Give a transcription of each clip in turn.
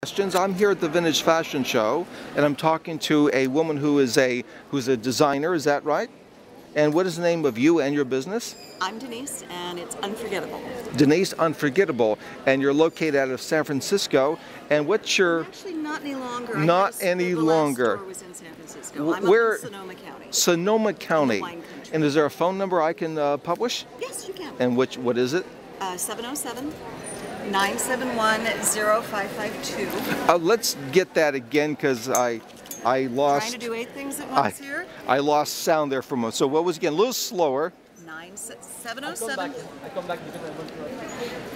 Questions. I'm here at the Vintage Fashion Show, and I'm talking to a woman who's a designer. Is that right? And what is the name of you and your business? I'm Denise, and it's Unforgettable. Denise Unforgettable, and you're located out of San Francisco. And what's your? Actually, not any longer. Not any longer. The last store was in San Francisco. I'm Where? up in Sonoma County. Sonoma County. And is there a phone number I can publish? Yes, you can. And what is it? 707-971-0552. Let's get that again, because I lost. Trying to do 8 things at once here. I lost sound there for a moment. So what was it again? A little slower. 707.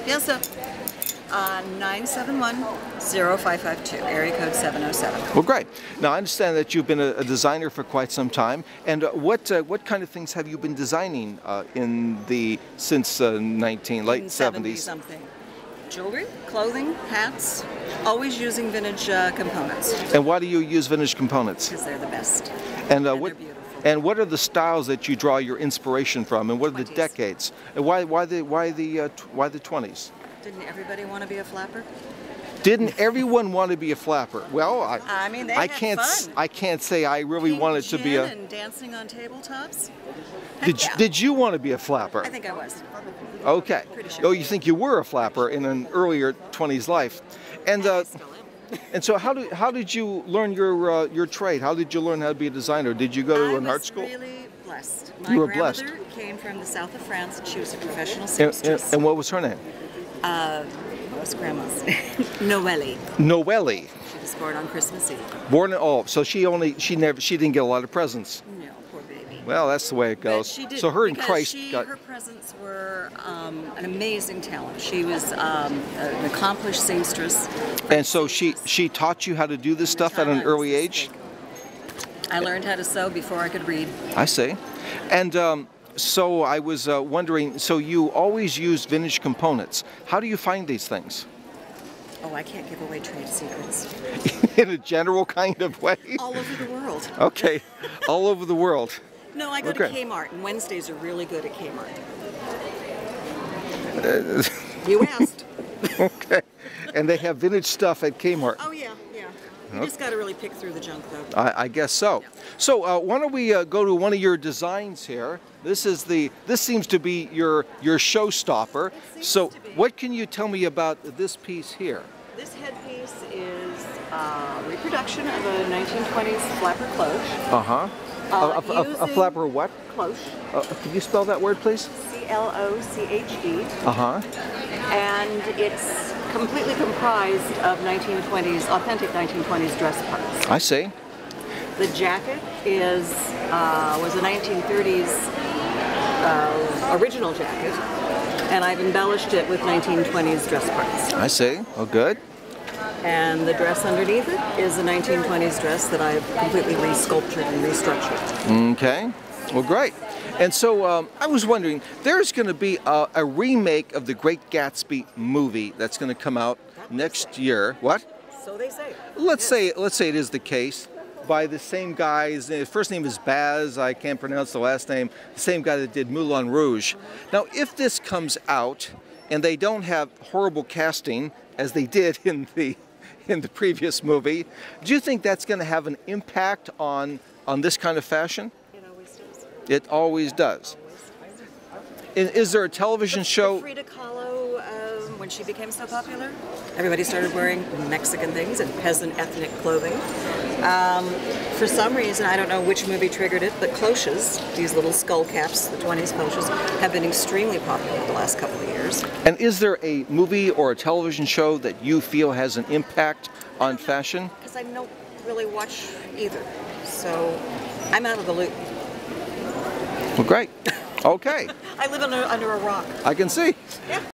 Yes, sir. 971-0552. Area code 707. Well, great. Now I understand that you've been a designer for quite some time. And what kind of things have you been designing since late 70s? Something. Jewelry, clothing, hats, always using vintage components. And why do you use vintage components? Because they're the best. And they're beautiful. And what are the styles that you draw your inspiration from? And what are the decades? And why the 20s? Didn't everybody want to be a flapper? Didn't everyone want to be a flapper? Well, I mean, they had fun. I can't say I really wanted to be a. And dancing on tabletops. Did you want to be a flapper? I think I was. Okay. Pretty sure. Oh, you think you were a flapper in an earlier 20s life, and I still am. and so how did you learn your trade? How did you learn how to be a designer? Did you go to an art school? I was really blessed. You were My blessed. grandmother came from the south of France. She was a professional seamstress. And what was her name? What was Grandma's? Noelle. Noelle. She was born on Christmas Eve. So she didn't get a lot of presents. No, poor baby. Well, that's the way it goes. But she did, so her and Christ her presents were an amazing talent. She was an accomplished seamstress. And so she taught you how to do this stuff at an early age? I learned how to sew before I could read. I see. And so I was wondering, so you always use vintage components. How do you find these things? Oh, I can't give away trade secrets. In a general kind of way? All over the world. Okay, all over the world. No, I go to Kmart, and Wednesdays are really good at Kmart. You asked. Okay, and they have vintage stuff at Kmart. Oh yeah, yeah. You just got to really pick through the junk, though. I guess so. Yeah. So why don't we go to one of your designs here? This seems to be your showstopper. So what can you tell me about this piece here? This headpiece is a reproduction of a 1920s flapper cloche. A flapper what? Cloche. Could you spell that word, please? C-L-O-C-H-E. And it's completely comprised of authentic 1920s dress parts. I see. The jacket was a 1930s original jacket, and I've embellished it with 1920s dress parts. I see. Oh, good. And the dress underneath it is a 1920s dress that I've completely re-sculptured and restructured. Okay. Well, great. And so I was wondering, there's going to be a remake of the Great Gatsby movie that's going to come out next year. What? So they say. Let's say it is the case, by the same guy. His first name is Baz. I can't pronounce the last name. The same guy that did Moulin Rouge. Now, if this comes out and they don't have horrible casting as they did in the previous movie, do you think that's going to have an impact on this kind of fashion? It always does. Is there a television show? Frida Kahlo, when she became so popular, everybody started wearing Mexican things and peasant ethnic clothing. For some reason, I don't know which movie triggered it, but cloches, these little skull caps, the 20s cloches, have been extremely popular the last couple of years. And is there a movie or a television show that you feel has an impact on fashion? Because I don't really watch either, so I'm out of the loop. Well, great. Okay. I live under a rock. I can see. Yeah.